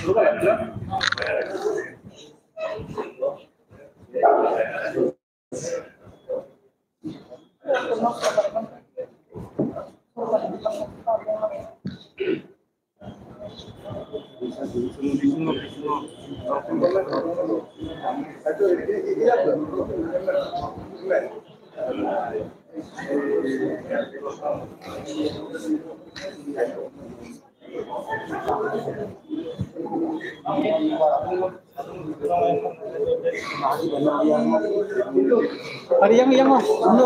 yang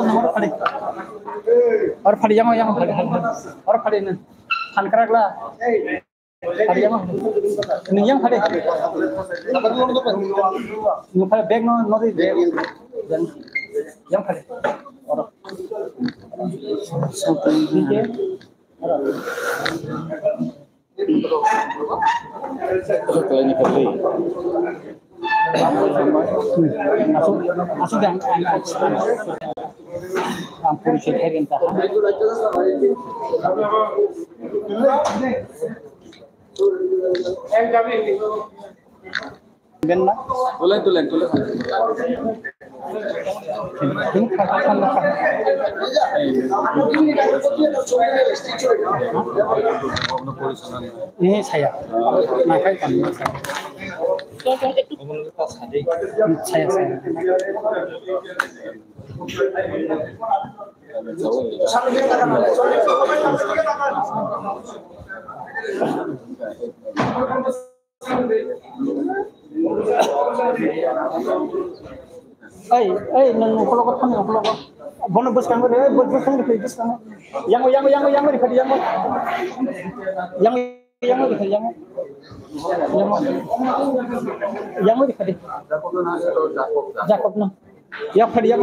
nomor pade और फड़ी yang और फड़ी न थान करगला फड़ी yang फड़ी नु फड़ी बैग नो दे yang फड़ी और masuk dan ampun sekian tahan benar tulen ini saya makanya kan saya nang ukulok kan ukulok bono bus kan bus kan bus kan yang di Jakob no yang phadi yang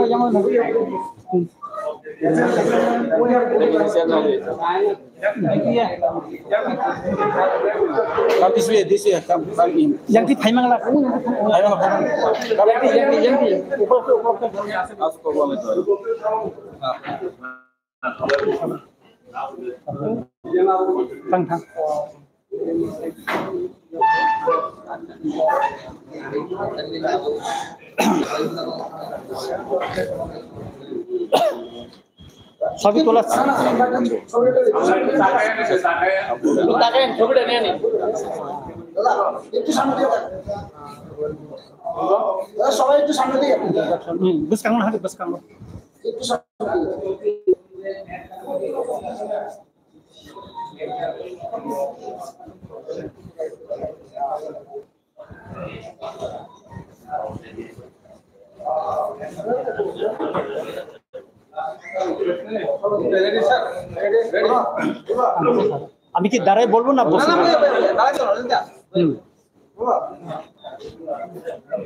this year come in yang di Paimang lah yang di Bang Sabi tulas. Utakan, coba deh nih. Itu sama dia kan? Soalnya itu sama dia. Bus kamu lah, bus kamu. Itu sama dia. আমি কি দাঁড়াই বলবো না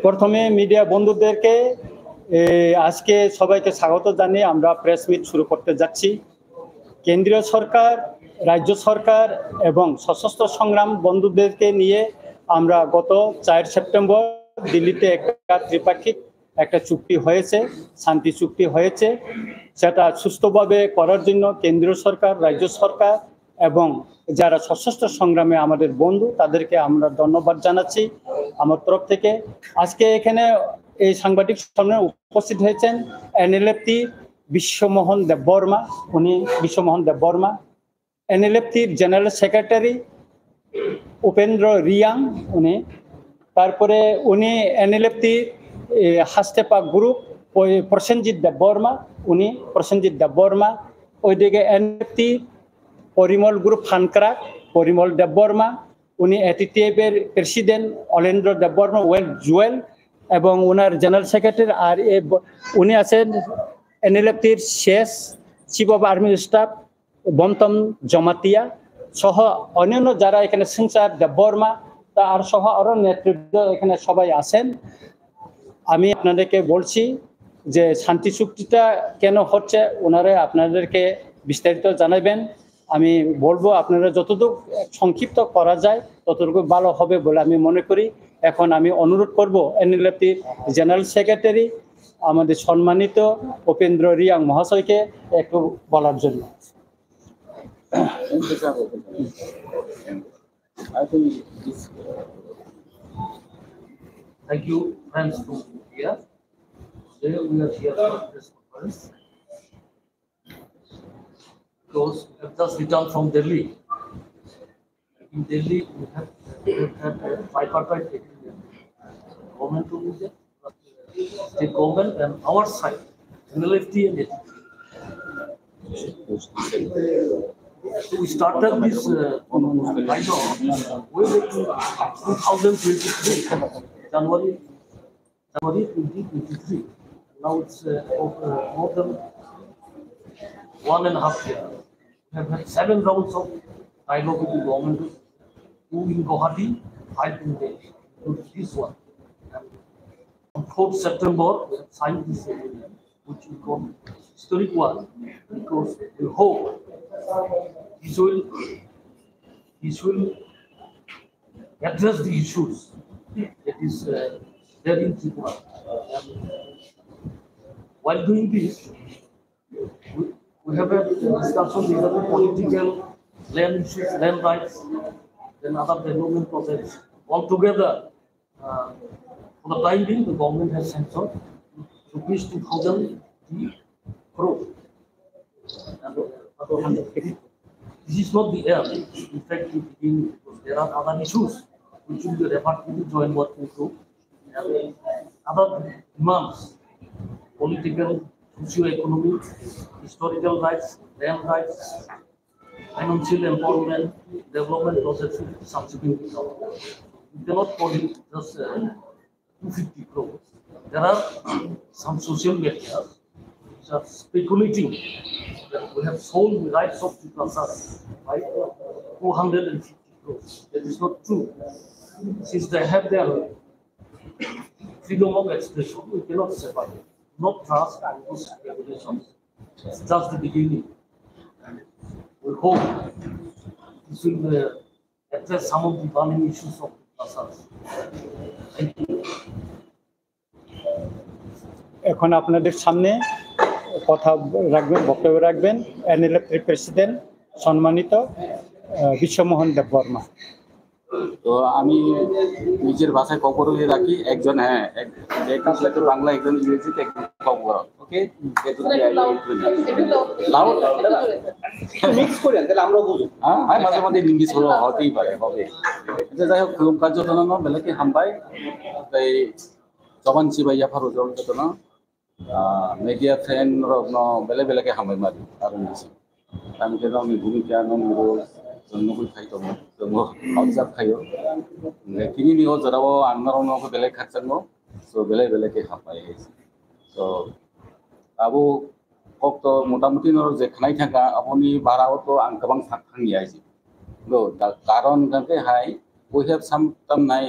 প্রথমে media বন্ধুদেরকে আজকে সবাইকে স্বাগত জানিয়ে আমরা প্রেস মিট শুরু করতে যাচ্ছি। কেন্দ্রীয় সরকার, রাজ্য সরকার এবং সশস্ত্র সংগ্রাম বন্ধুদেরকে নিয়ে আমরা গত 4 সেপ্টেম্বর দিল্লিতে একটা ত্রিপাক্ষিক একটা চুক্তি হয়েছে, শান্তি চুক্তি হয়েছে। সেটা সুস্থভাবে করার জন্য কেন্দ্রীয় সরকার, রাজ্য সরকার এবং যারা সশস্ত্র সংগ্রামে আমাদের বন্ধু তাদেরকে আমরা ধন্যবাদ জানাচ্ছি আমার তরফ থেকে। আজকে এখানে এই সাংবাদিক সামনে উপস্থিত হয়েছেন এনএলএফটি বিশ্বমোহন দেববর্মা, উনি বিশ্বমোহন দেববর্মা, এনএলএফটির জেনারেল সেক্রেটারি উপেন্দ্র রিয়াং উনি, তারপরে উনি এনএলএফটি হাস্তেপা গ্রুপ ওই প্রসেনজিৎ দেববর্মা, উনি প্রসেনজিৎ দেববর্মা, ওইদিকে এনএলএফটি পরিমল গ্রুপ ফানক্রাক পরিমল দেববর্মা, উনি এটিটিএফের প্রেসিডেন্ট অলেন্দ্র দেববর্মা জুয়েল এবং ওনার জেনারেল সেক্রেটারি। আর উনি আছেন এনএলএফটির শেষ chief of army staff Bantam Jamatia সহ অন্যান্য যারা এখানে সিংসার দেববর্মা আর সহ আরও নেতৃত্ব এখানে সবাই আছেন। আমি আপনাদেরকে বলছি যে শান্তি চুক্তিটা কেন হচ্ছে ওনারা আপনাদেরকে বিস্তারিত জানাবেন। আমি বলবো আপনারা যতটুকু সংক্ষিপ্ত করা যায় ততটুকু ভালো হবে বলে আমি মনে করি। এখন আমি অনুরোধ করব এনএলএফটি জেনারেল সেক্রেটারি আমাদের সম্মানিত উপেন্দ্র রিয়াং মহাশয়কে একটু বলার জন্য। I think this. Thank you, friends, from here. Today we are here for this conference because we have just returned from Delhi. In Delhi, we have had a tripartite government to visit, state government, and our side, NLFT and ATP. So we started this kind of way back to 2023, January 2023. Now it's more than 1.5 years. We have had 7 rounds of dialogue with the government, 2 in Guwahati, 5 in Delhi. This one. And on 4th September, we have signed this agreement, which we call historic one, because we hope this will address the issues that is there in Tripura. While doing this, we have a discussion regarding political land issues, land rights, then other development projects. Altogether, for the time being, the government has sanctioned rupees 2,000 crore. This is not the end. In fact, because there are other issues which will be referred to the joint working group and other demands, political, socio-economic, historical rights, land rights, financial empowerment, development projects will be subsequently covered. You cannot call it just 250 crores. There are some social media which are speculating that we have sold the rights of the Prasad by 450 crores. That is not true. Since they have their freedom of expression, we cannot separate. Not trust those regulations. It's just the beginning. And we hope this will address some of the burning issues of Prasad. Thank you. এখন আপনাদের সামনে কথা রাখবেন, বক্তব্য রাখবেন এনএলএফটির president সম্মানিত বিশ্বমোহন দেববর্মা। তো আমি নিজের ভাষায় কবর হয়ে রাখি একজন, হ্যাঁ, একজন বাংলা, একজন ইংরেজিতে, একজন কবর। ওকে, মিক্স করে তাহলে আমরা বুঝি। হ্যাঁ, মাঝে মাঝে ইংলিশ হলো, হতেই পারে, হবে। যাই হোক, খুব কার্যজনক বেলাকে হামবাই তাই জবান সিবাই ইয়াফারো জল media friend bele bele ke hamai mari aru nisi kami ke nong bhumika nong ro nongui khai to mo observe khayo kini ni ho jarabo anmaro no ko bele khachang so bele bele ke hamai so abu kok to motamuti no je khnai thaka aponi barao to ang kabang sakhangi aisi go karon ganke hai we have some tam nai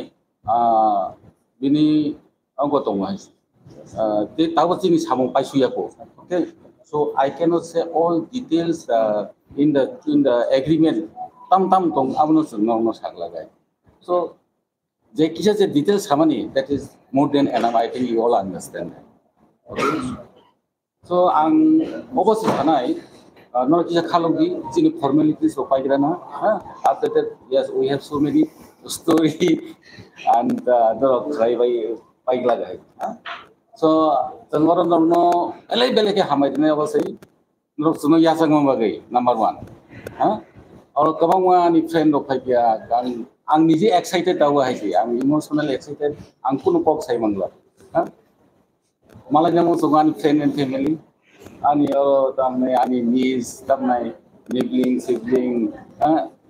bini angko tong aisi okay, so I cannot say all details in the agreement. Tam tong amno no saglagai. So je kisha je details hamani, that is more than enough. I think you all understand. Okay. So ang obviously kanai no kisha khalogi chini formalities so paigirana. After that, yes, we have so many story and the try by paiglagai. So tenggoron no elai bele ke hamai dine obasai no suno yasang magai number 1 और कबां वानी friend रो फाइया आं निजे excited दाव हाइसि आं emotional excited आं कुनु पक साइ मंगला माला जमो सगानि फ्रेंड एंड फैमिली आनि तामने आनि नीस तामनाय निबलिंग सिबलिंग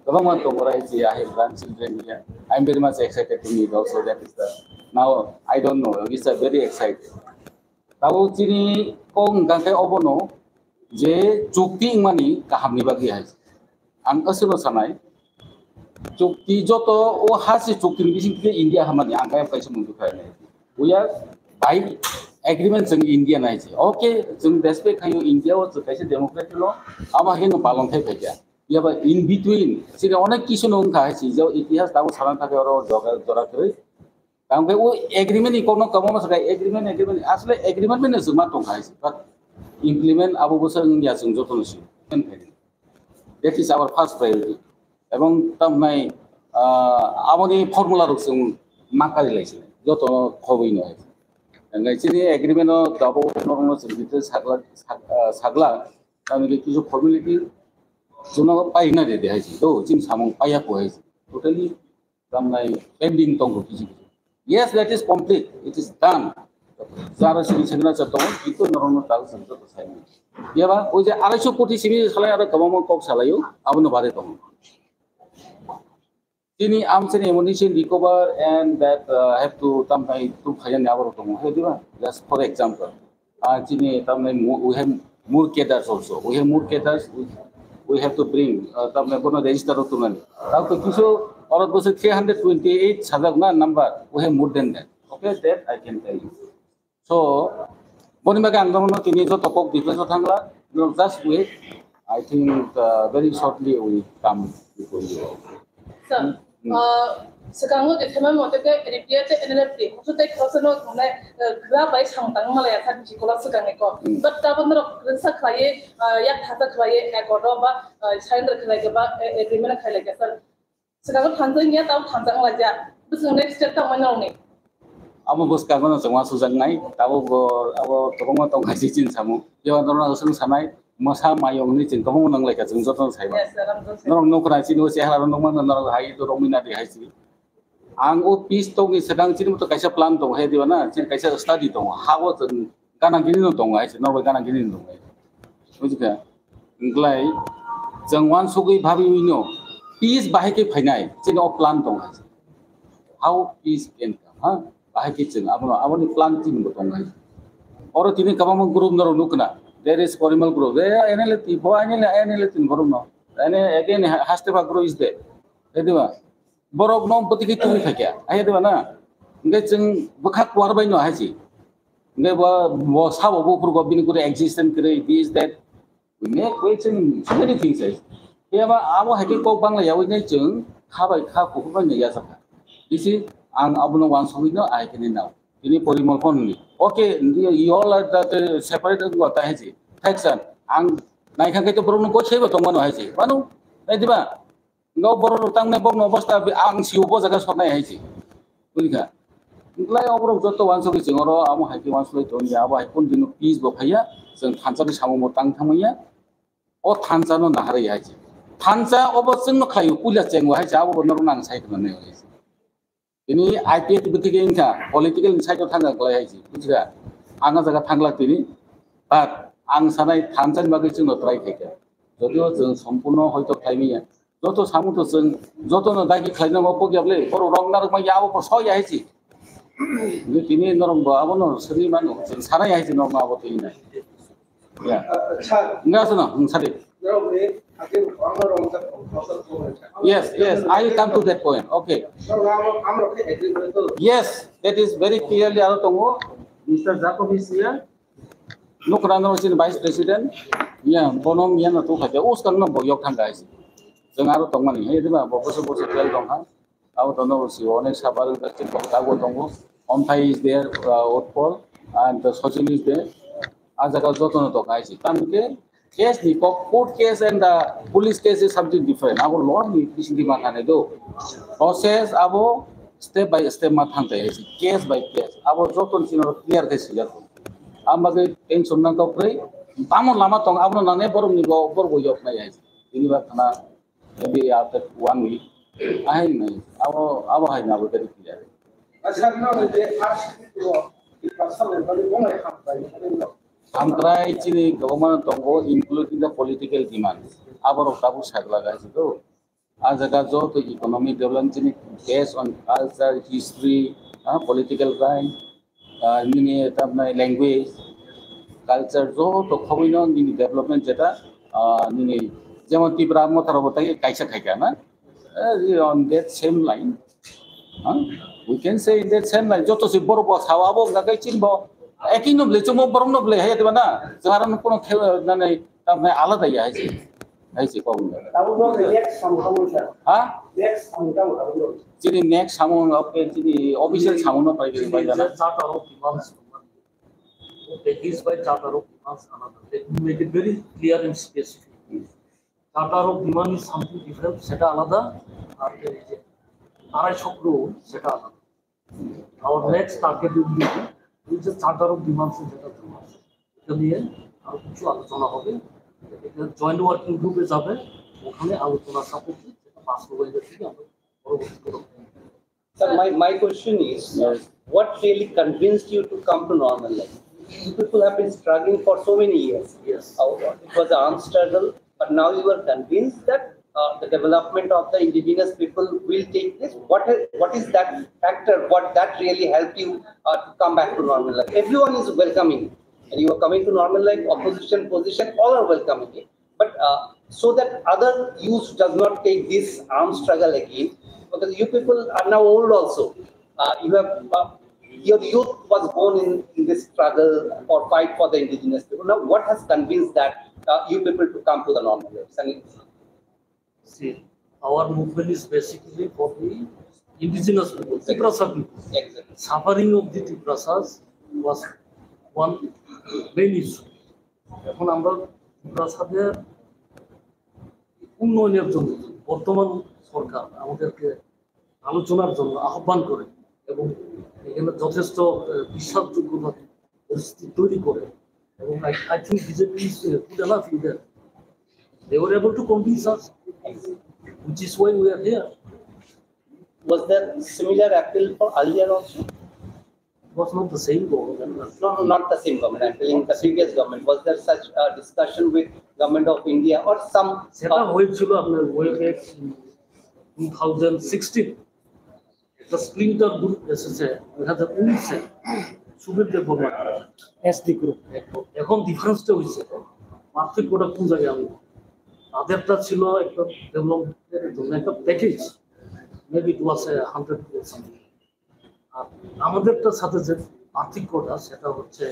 कबां वा तो राइसि I have grandchildren here I am very much excited to meet also that is the now I don't know, it's a very excited. Tau chini kong gangkai obono je chukti mani kahamni bagi hai. Ang asilo sanai chukti joto o hasi chukti bising ke India hamani angkai paisa mundu khai. We are by agreement jeng India nai je. Okay, jeng despe khayo India o kaise democratic law ama heno palon thai bhaja. Yaba in between sini onek kisu non khai si jo itihas tau saran thake oro jora koi Kangke wo agreement ikono kamu mas kayak agreement asli agreement mana semua tong guys, but implement abu busang ya sengjo tong sih. That is our first priority. Emang tamai aboni formula rok sung makari laisi joto khoboi no ngai chini agreement no dabo no singite sagla kami kisu formality juno pai na de haisi do jing samung paya ko haisi totally kamnai pending tong kisi yes that is complete it is done jara sini segna chato itu norono tal santo sai ya ba oi je 250 koti sini salai ara government kok salayo abno bare tong Sini amsen ammunition recover and that have to tampai to khayan abro tong he diba just for example sini tamai we have more cadres also we have more cadres we have to bring tamai kono register to nani tao to kiso aur bose 328 sajagna number we have more than that okay that I can tell you so boni baga andamno tini jo topok defense thangla just wait I think very shortly we come before you sir sekarang kita memang mau ke repeat NLP maksud saya kalau nak mana grab baik sampai malah ya tadi sekolah sekarang itu but tapi nak kerja kaya ya thata kaya ekonomi ba saya nak kaya ba agreement kaya lagi sir sekarang tanzanya tahu tanzang aja terus next step tahu mana ni amo bos kagono semua susah ngai tahu abo tolong tong kasih jin samu ya orang usung sanai masa mayong ni jeng kamu nang leka jeng joton sai ba nong nong kena sini usia halan nong mana nong hai itu romina di hai sini ang o pis tong ni sedang sini mutu kaisa plan tong hai di mana sini kaisa study tong hawo jeng kanan gini tong hai sini nong kanan gini tong hai bujuka nglai jeng wan sugi bhabi wino pis bahai ke phainai sini o plan tong hai how pis can come ha bahai ke jeng aboni plan tim tong hai oro tini kabam group noro nukna there is Porimal group. There NLT, NLT Boruno. And again, Hasteva group is there. Ediva. Borok non potiki tumi thakya. Ayedivana. Ngeching bukhak warbai no haji. Ngeba was how a book of being good existence create this that we make question so many things. Here our haki ko bangla yawi chung habai kha kuban yasaka. This is ang abuno once we know I can now. Ini Porimal only. Okay, you all are that separated what I see. Section. Ang naikkan kita beruntung kau siapa tuh mana haji? Manu, nanti ba? Engkau beruntung tang nebok nobos tapi ang siupo jaga sona haji. Boleh? Mulai orang jodoh wansu di jengoro, amu haji wansu itu ni abu pun dino peace bokaya, jeng tansa di samu motang thamanya, oh tansa no nahari haji. Tansa obo jeng no kayu kuliah jengwa haji abu benar nang saya kena haji. Ini IPA tiba-tiba ingka political insight itu tangga kelai haji, bukan? Angga jaga tangla tini, but ang sanai tansan bagi jeng no try kaya. Jadi jeng sempurna hoito kaimiya. Joto samu to jeng joto no dagi kaina mo pogi able, poro rong narak ma yawo po soya haji. Ini kini norong ba abo no seni manu jeng sarai haji norong abo to ini. Ya. Enggak sana, sari. Yes, yes, I will come to that point. Okay. Yes, that is very clearly out of Mr. Jacob is here. Look around the Vice President. Yeah, Bonom Yana to Haja, Oscar no Boyok Tangais. The Naro Tongani, here the Boboso Tell Tonga, out on those honest Sabar, the Chicago Tongo, Ompai is there, Otpol, and the Social is there. As a Zotono Tongais. Case the court case and the police case is something different. Our law is the Macanedo. Process abo step by step matante case by case. Our Zoton clear this year. Amage tension na pray. Tamo lama tong abno na ne borum ni go borgo yok na yai. Ini ba kana maybe after 1 week. I know abo hai na bo very clear. Asal no de first to the person bali mo ay hampai. Antrai chini government tongo including the political demands. Abaro tabu sagla guys to. Ajaga jo to economic development chini based on culture, history, political crime, nini tamna language, culture jo to khobino nini development jeta nini jemon tibra motaro botai kaisa khaika na on that same line. We can say in that same line joto si boro bo sawabo gagai chinbo একই নবলে চমো বরং নবলে high দেবা না যারা কোনো মানে তারপরে আলাদা ইয়া হইছে হইছে কম তাবো নেক্সট সামহামো স্যার হ্যাঁ নেক্সট সামহামো যিনি নেক্সট সামন অফে যিনি অফিশিয়াল সামন পাই গেছে ভাই জানা charter of demands that is by charter of demands another let me make it very clear and specific charter of demand is something different সেটা আলাদা আর 250 crore সেটা আলাদা। Our next target will be which is charter of demands যেটা জমা আছে এটা নিয়ে আরো কিছু আলোচনা হবে, এটা জয়েন্ট ওয়ার্কিং গ্রুপে যাবে, ওখানে আলোচনা সাপেক্ষে সেটা বাস্তবায়নের থেকে আমরা পরবর্তী করব। Sir, my question is, what really convinced you to come to normal life? You people have been struggling for so many years. Yes. It was an armed struggle, but now you are convinced that the development of the indigenous people will take place. What is that factor? What that really helped you to come back to normal life? Everyone is welcoming, and you are coming to normal life. Opposition, position, all are welcoming it. But so that other youth does not take this armed struggle again, because you people are now old also. You have your youth was born in this struggle or fight for the indigenous people. Now, what has convinced that you people to come to the normal life? See, our movement is basically for the indigenous people, Tiprasa people. Exactly. Suffering of the Tiprasas was one main issue. এখন আমরা টিপ্রাসাদের উন্নয়নের জন্য বর্তমান সরকার আমাদেরকে আলোচনার জন্য আহ্বান করে এবং এখানে যথেষ্ট বিশ্বাসযোগ্যতা পরিস্থিতি তৈরি করে এবং I think BJP is good enough in that. They were able to convince us, which is why we are here. Was there similar appeal for earlier also? It was not the same government. No, not the same government. I'm telling the previous government. Was there such a discussion with government of India or some? সেটা হয়েছিল আপনার way back 2016 একটা splinter group এসেছে 2019 সুবিধা government SD group. এখন ডিফারেন্সটা হয়েছে পার্থক্যটা কোন জায়গায় আমি তাদেরটা ছিল একটা ডেভেলপমেন্টের জন্য একটা package, maybe it was 100 crore something. আর আমাদেরটার সাথে যে পার্থক্যটা সেটা হচ্ছে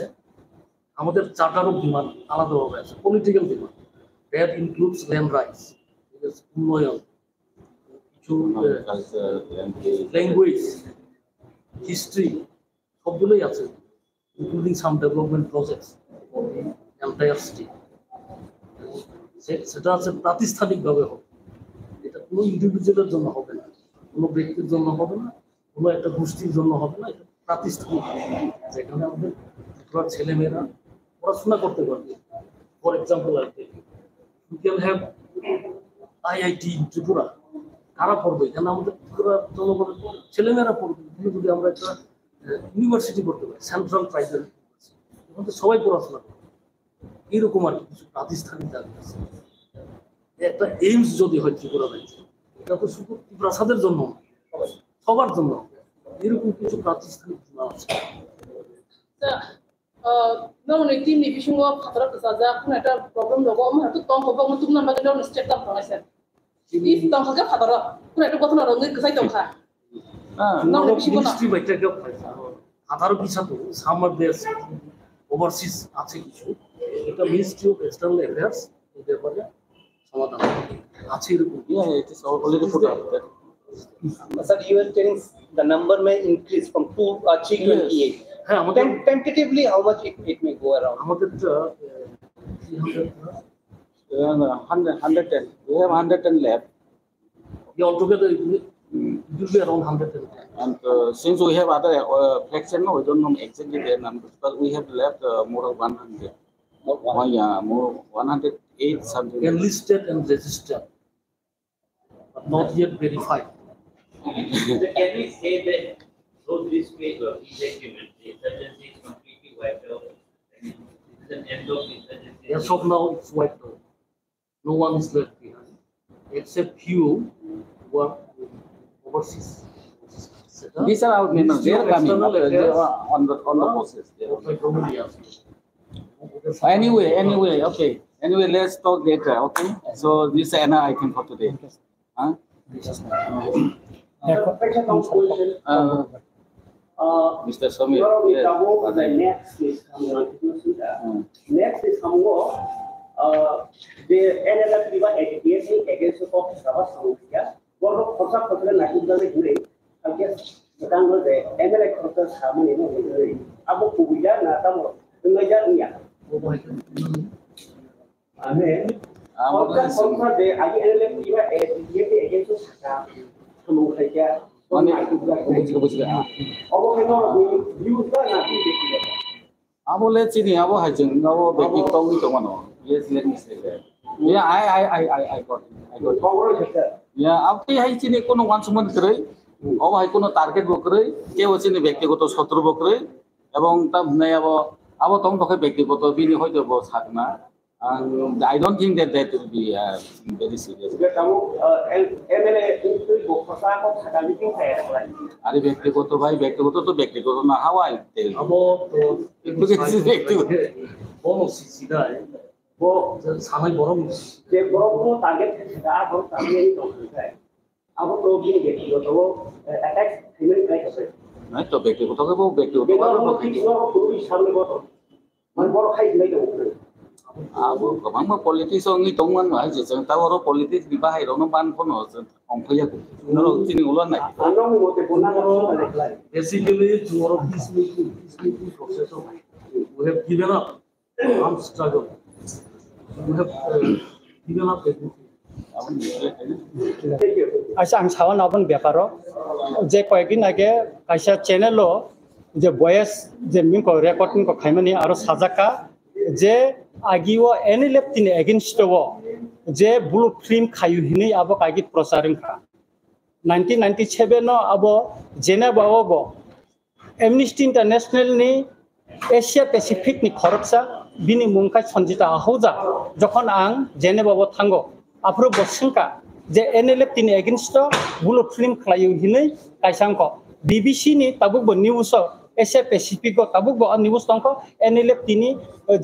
আমাদের চার্টার অফ ডিমান্ড আলাদাভাবে আছে, political demand that includes land rights, উন্নয়ন, কিছু ল্যাঙ্গুয়েজ, হিস্ট্রি সবগুলোই আছে, including some development projects for the entire state. সেটা আছে প্রাতিষ্ঠানিকভাবে হবে, এটা কোনো ইন্ডিভিজুয়ালের জন্য হবে না, কোনো ব্যক্তির জন্য হবে না, কোনো একটা গোষ্ঠীর জন্য হবে না, এটা প্রাতিষ্ঠানিক যেখানে আমাদের ছেলেমেয়েরা পড়াশোনা করতে পারবে। ফর এক্সাম্পল আর কি you can have IIT in Tripura, কারা পড়বে? কেন আমাদের ত্রিপুরার জনগণের ছেলেমেয়েরা পড়বে। যদি আমরা একটা ইউনিভার্সিটি করতে পারি, সেন্ট্রাল ট্রাইবাল ইউনিভার্সিটি, আমাদের সবাই পড়াশোনা করবে, এইরকম আর কিছু প্রাতিষ্ঠানিক দাবি আছে। একটা এইমস যদি হয় ত্রিপুরা রাজ্যে, এটা তো শুধু ত্রিপ্রাসাদের জন্য সবার জন্য, এরকম কিছু প্রাতিষ্ঠানিক আছে। namun itu ni bisungo khatra saja pun ada problem logo mah tu tong hobo mutum nama kita orang state tam panasan if tong khatra khatra pun ada কথা না রঙের কসাই তং খা মিনিস্ট্রি বাইটা কেউ আধারও কিছু তো সামার দেশ ওভারসিজ আছে কিছু, এটা মিনিস্ট্রি অফ এক্সটার্নাল অ্যাফেয়ার্স এই ব্যাপারে সমাধান আছে এরকম। It is already put up there. Sir, you are telling the number may increase from 2 328. হ্যাঁ, আমাদের Tentatively, how much it may go around? আমাদেরটা 110. We have 110 left. altogether it will be around 110. And since we have other fraction, we don't know exactly their numbers, but we have left more than 100. More 108 something. Enlisted and registered, but not yet verified. Can we say that through this way of injectment, the insurgency is completely wiped out? It is an end of insurgency. As of now, it's wiped out. No one is left behind, except few who are overseas. These are our members. They are coming on the process. Anyway, okay. Anyway, let's talk later. Okay. So this is another item for today. Huh? Mr. Samir. Next is the NLF Viva Education against the Fox Savas Samukia. One of Kosa Kotra National Jury, I guess the Tango, the NLF Kotas Harmony, Abu Kuya, Natamo, the Majania. I mean, the NLF Viva against the Samukia. So মানে বুঝবে Abo le chini abo hajung abo beki tongi to mano. Yes, let me say that. Yeah, I got it. Yeah, abti hai chini kono once month krai. Abo hai kono target bo krai. Ke o chini ব্যক্তিগত শত্রু bo krai. Ebong tab nai abo tong toke ব্যক্তিগত bini hoyto bo sakna. I don't think that will be very serious. Are ব্যক্তিগত ভাই ব্যক্তিগত তো ব্যক্তিগত না how I tell. Abo bonus sida bo samai borong যে বড় বড় টার্গেট সেটা বড় টার্গেট হয় abo তো বিনি ব্যক্তিগত অ্যাটাক হিউম্যান রাইট আছে না তো ব্যক্তিগত কে বো ব্যক্তিগত পুরো সামনে বড় মানে বড় খাই নাই তো abo kamang ma politics ngi tongman ma je jeng ta oro politics di bahai ro no ban phono ongphaya ko no chini ulan nai আনন্দ মতে কোনা দেখলাই basically tomorrow this meeting process of we have given up armed struggle we have given up everything আচ্ছা আং সাওয়ান আবন ব্যাপার যে কয়েকদিন আগে কাইসা চ্যানেলও যে voice যে মিনকো রেকর্ডিং কো খাইমানি আর সাজাকা যে আগিও এনিলেপ তিন এগেইনস্ট যে ব্লু ফিল্ম খায়ু হিনি আবো কাগিত প্রচারং খা 1997 no abo Geneva obo Amnesty International ni Asia Pacific ni khoroksa bini mungkai sonjita ahoja jokhon ang Geneva bo thango apro bosingka je NLF tin against bulo film khlayu hinai kaisangko BBC ni tabuk bo news Asia Pacific go tabuk bo news tangko NLF tini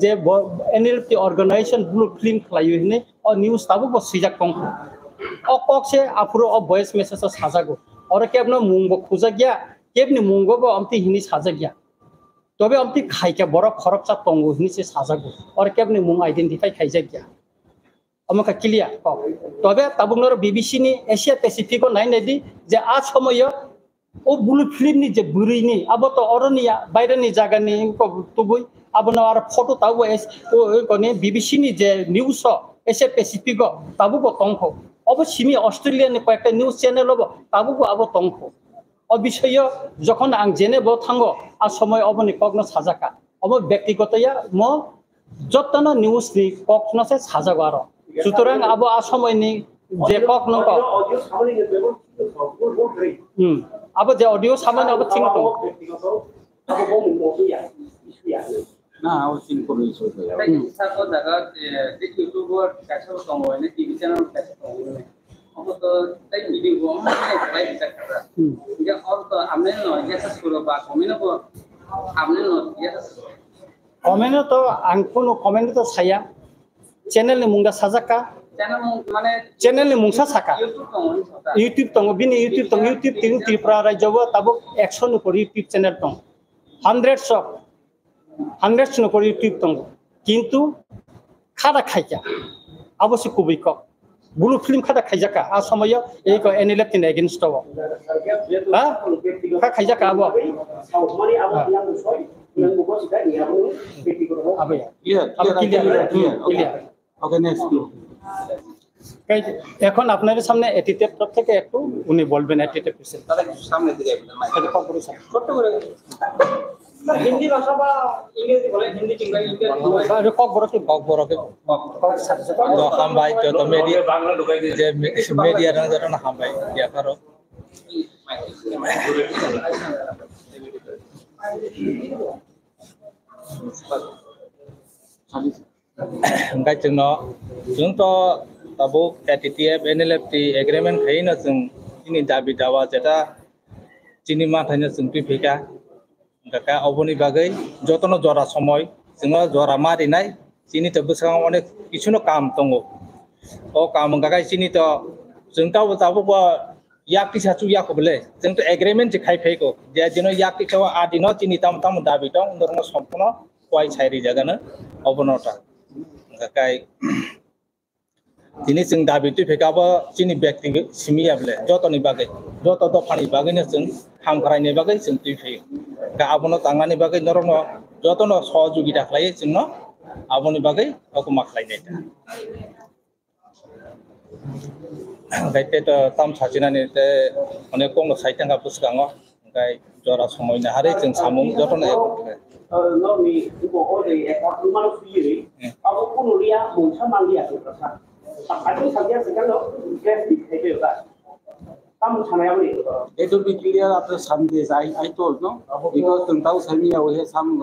je NLF ti organization bulo film khlayu hinai o news tabuk bo sijak tangko অকছে আপুরো অ voice message সাজাগো আর কেবন মুংবো খুজা গিয়া কেবনি মুংবো আমতি হিনি সাজা গিয়া তবে আমতি খাইকে বড় খরচা তঙ্গো হিনি সে সাজাগো আর কেবনি মুং identify খাইজা গিয়া আমাকে clear তবে তাবুংনর বিবিসি নি এশিয়া প্যাসিফিক নাই নাইদি যে আ সময় ও ব্লু ফিল্ম নি যে বুরিনি আবো তো অরনিয়া বাইরেনি জায়গানি তুবুই আবন আর ফটো তাবো এস ও কোনে বিবিসি নি যে নিউজ এশিয়া প্যাসিফিক তাবুগো তংখ অবশ্যই অস্ট্রেলিয়ান কয়েকটা নিউজ চ্যানেল হবো তাবুকো আবো তংখ অ বিষয় যখন আং জেনেবো থাঙ্গো আর সময় অবনি কগ্ন সাজাকা অব ব্যক্তিগতয়া ম যতন নিউজ নি কগ্ন সে সাজাগো আর সুতরাং আবো আ সময় নি যে কগ্ন ক অডিও সামনে গেছে আবো যে অডিও সামনে আবো ঠিক তো আবো বম মোসিয়া ইসিয়া না ও চিন করে ইস্যু হয়ে তাই সাকো জায়গা যে ইউটিউবার কাছে সময় না টিভি চ্যানেল কাছে সময় না অবতো তাই ভিডিও আমরা লাইভ দেখা যে আর তো আমনে নয় যে শুরু বা কমেন্ট কো আমনে নয় যে কমেন্ট তো আং কোনো কমেন্ট তো ছায়া চ্যানেল নি মুংগা সাজাকা চ্যানেল মানে চ্যানেল নি মুংসা সাকা ইউটিউব তং বিনি ইউটিউব তং ইউটিউব তিন ত্রিপুরা রাজ্যব তাবো 100 ন করে ইউটিউব চ্যানেল তং hundreds no করে ইউটিউব তং কিন্তু খাদা খাইয়া অবশ্য খুবই কম ব্লু ফিল্ম খাদা খাইজাকা আ সময় এই ক এনএলএফ তিন এগেইনস্ট হবো হ্যাঁ খাইজাকা আবো মানে আবো ইয়াং সই ইয়াং বুকো সিটা ইয়াং ব্যক্তিগত আবে ক্লিয়ার ওকে নেক্সট এখন আপনাদের সামনে এটিটেড তরফ থেকে একটু উনি বলবেন এটিটেড পিছে তাহলে সামনে দিকে এটা কম করে স্যার ছোট করে হিন্দি ভাষা বা ইংরেজি বলে হিন্দি কিংবা ইংরেজি এটা কম বড় কি তো হামবাই তো মিডিয়া বাংলা ঢুকাই দিয়ে যে মিডিয়া রং হামবাই ইয়া করো Enggak cengno, to tabuk KTTF NLFT agreement kayaknya ceng ini dabi dawa jeda cini mah hanya ceng pika, enggak oboni bagai jotono jora somoy, cengno jora mari nai, cini tebus sekarang onek isuno kam tunggu, oh kam enggak cini to ceng tahu tabuk wa yak kisah tu yak boleh, ceng to agreement cekai peko, dia jeno yak kisah adino cini tam dabi dong, untuk sempurna, kuai cairi jaga na, obonota. Kakai ini sing dabi tu pekaba sini ব্যক্তি simi able joto ni bagai joto to pani bagai ni sing ham karai ni bagai sing tu pek ka abono tangani bagai norono joto no sojugi daklai sing no aboni bagai aku maklai ni गायते तो ताम साचिनानि ते अनेक कम साइथांगा पुसगाङो गाय जरा समायना हारे जों सामुं जतन no ni ibu ode ekor rumah sendiri aku pun lihat muncul manggia tu rasa aku saja sekarang grafik itu kan kamu sana yang ni It will be clear after some days. I told no because in South Armenia we have some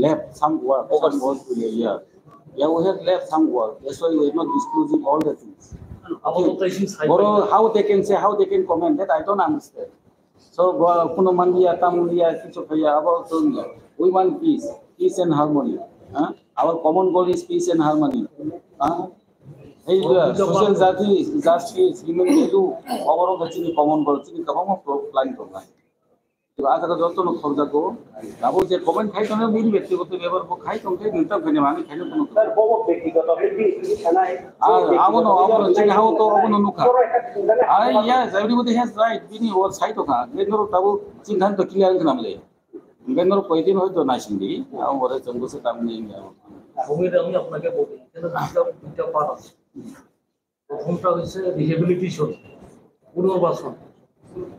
left some work some work to do here. Yeah, we have left some work. That's why we are not disclosing all the things. Or how they can say, how they can comment that I don't understand. So, kuno mandia, tamulia, kichokaya, about we want peace, peace and harmony. Our common goal is peace and harmony. Hey, social justice, human value, overall the common goal, common plan to line. आज का जो तो लोग समझा को अब वो जो कमेंट खाई तो ना मेरी व्यक्तिगत लेवल को खाई तो उनके निरंतर करने वाले खाई तो सर वो व्यक्तिगत अभी खाना है आवनो चिन्ह हो तो आवनो नुका yes everybody has right bini or side to ka benoro tabu चिन्ह तो क्लियर करना मिले benoro कोई दिन हो तो ना सिंधी आओ बोले जंगल से काम नहीं है ভূমির আমি আপনাকে বলি এটা দুটো পার্ট আছে প্রথমটা হচ্ছে রিহেবিলিটেশন পুনর্বাসন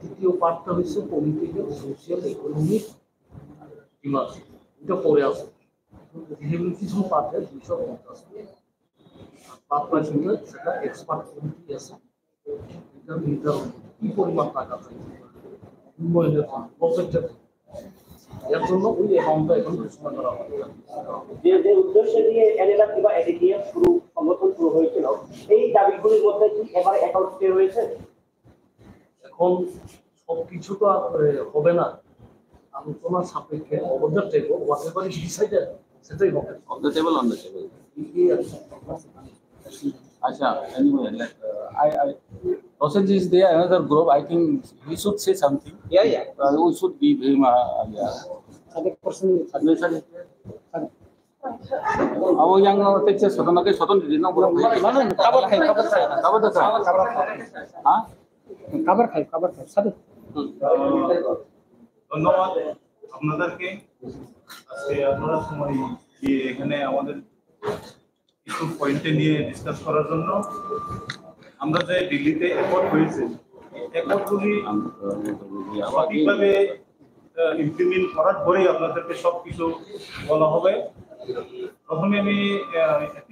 দ্বিতীয় পার্টটা হচ্ছে পলিটিক্যাল সোশ্যাল ইকোনমিক ডিমান্ড এটা পরে আছে রিহেবিলিটেশন পার্টে 250 পার্ট বাই সেটা এক্সপার্ট কমিটি আছে এটা নির্ধারণ কি পরিমাণ টাকা চাই উন্নয়নের প্রজেক্টের এর জন্য ওই অ্যামাউন্টটা এখন ঘোষণা করা হবে যে উদ্দেশ্য নিয়ে এনএলআর কিংবা এডিটিএফ শুরু সংগঠন শুরু হয়েছিল এই দাবিগুলির মধ্যে কি এবারে অ্যাকাউন্ট পে হয়েছে এখন সবকিছু তো হবে না আলোচনা সাপেক্ষে অবদার table whatever is decided সেটাই হবে on the table Acha anyway like I Rosenji is there another group I think he should say something Yeah. We should give him other person admission अब yang teacher soton di no group kabar khai हाँ kabar khai সাথে ধন্যবাদ আপনাদেরকে আজকে আপনারা সময় দিয়ে এখানে আমাদের কিছু পয়েন্টে নিয়ে ডিসকাস করার জন্য আমরা যে দিল্লিতে এফোর্ট হয়েছে এফোর্টগুলি সঠিকভাবে ইমপ্লিমেন্ট করার পরেই আপনাদেরকে সব কিছু বলা হবে প্রথমে আমি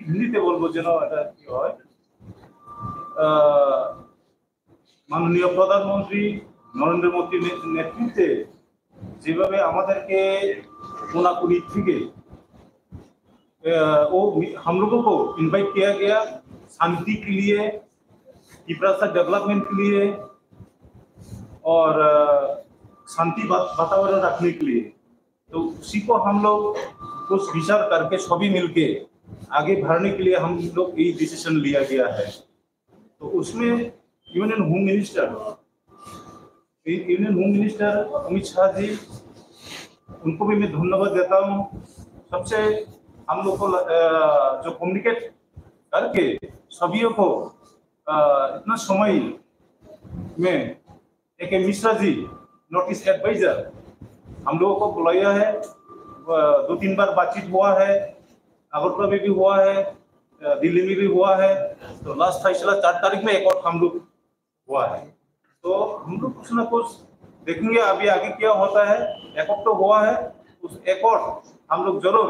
হিন্দিতে বলবো যেন এটা কি হয় মাননীয় প্রধানমন্ত্রী নরেন্দ্র মোদীর নেতৃত্বে যেভাবে আমাদেরকে कोनाकुनी থেকে हम लोगों को इनवाइट किया गया शांति के लिए इंफ्रास्ट्रक्चर डेवलपमेंट के लिए और शांति वातावरण रखने के लिए तो उसी को हम लोग कुछ विचार करके सभी मिलके आगे बढ़ने के लिए हम लोग ये डिसीजन लिया गया है तो उसमें union home minister Amit Shah ji उनको भी मैं धन्यवाद देता हूँ सबसे हम लोग को जो कम्युनिकेट करके सभी को इतना समय में एक मिश्रा जी नोटिस एडवाइजर हम लोगों को बुलाया है 2-3 बार बातचीत हुआ है अगरतला में भी हुआ है दिल्ली में भी हुआ है तो लास्ट फैसला 4 तारीख में एक और हम लोग हुआ है तो हम लोग कुछ ना कुछ देखेंगे अभी आगे क्या होता है एक तो हुआ है उस एक और हम लोग जरूर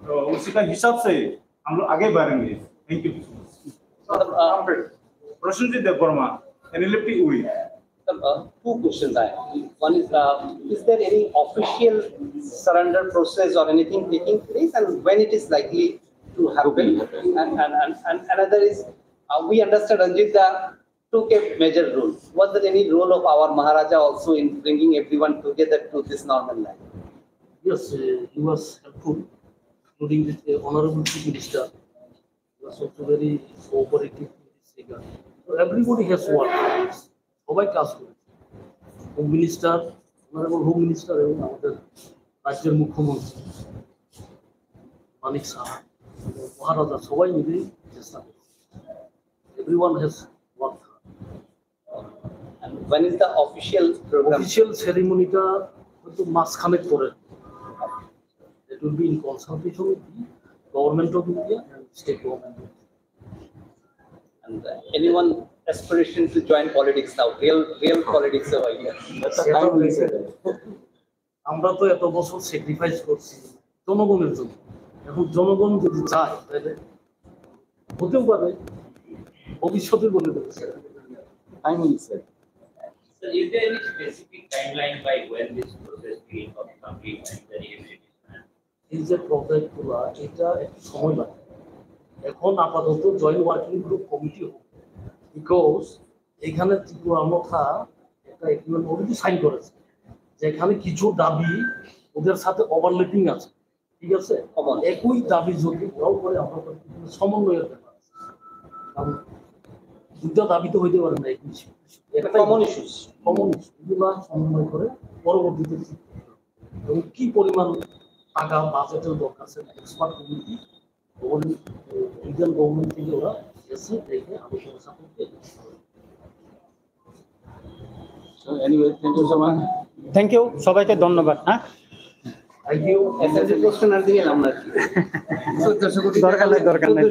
तो उसी का हिसाब से हम लोग आगे बढ़ेंगे thank you Prashanjit Devarma NLFT UI Two questions I have. One is there any official surrender process or anything taking place and when it is likely to happen? And another is we understand Ranjitda took a major role. Was there any role of our Maharaja also in bringing everyone together to this normal life? Yes, he was helpful, including the Honorable Chief Minister. He was also very cooperative in this regard. So everybody has worked. সবাই কাজ করেছে home minister honourable home minister এবং আমাদের রাজ্যের মুখ্যমন্ত্রী মানিক সাহা মহারাজা সবাই মিলেই চেষ্টা করেছে everyone has worked And when is the official program? Official সেরিমনিটা হয়তো মাসখানেক পরে it will be in consultation with the government of India and state government. And anyone aspiration to join politics now? Real politics over here. আমরা তো এত বছর sacrifice করছি জনগণের জন্য, এখন জনগণ যদি চায় তাহলে হতেও পারে, ভবিষ্যতে বলে দেবে। Time will say. So is there any specific timeline by when this process will complete and the rehabilitation? এই যে প্রজেক্টগুলো এটা একটু সময় লাগে। এখন আপাতত জয়েন্ট ওয়ার্কিং গ্রুপ কমিটি হোক, বিকজ এখানে ত্রিপুরা মথা একটা এগ্রিমেন্ট অলরেডি সাইন করেছে, যেখানে কিছু দাবি ওদের সাথে ওভারল্যাপিং আছে, ঠিক আছে? একই দাবি যদি ওরাও করে, আমরা সমন্বয়ের ব্যাপার আছে, কারণ দুটো দাবি তো হইতে পারে না, একটা কমন ইস্যুস এগুলো সমন্বয় করে পরবর্তীতে এবং কি পরিমাণ টাকা বাজেটের দরকার আছে এক্সপার্ট কমিটি ইন্ডিয়ান গভর্নমেন্ট থেকে ওরা এসে দেখে আলোচনা সাপেক্ষে। So anyway, thank you so much. Thank you, সবাইকে ধন্যবাদ। হ্যাঁ, থ্যাংক ইউ। SSC question আর দিলাম না। দরকার নাই।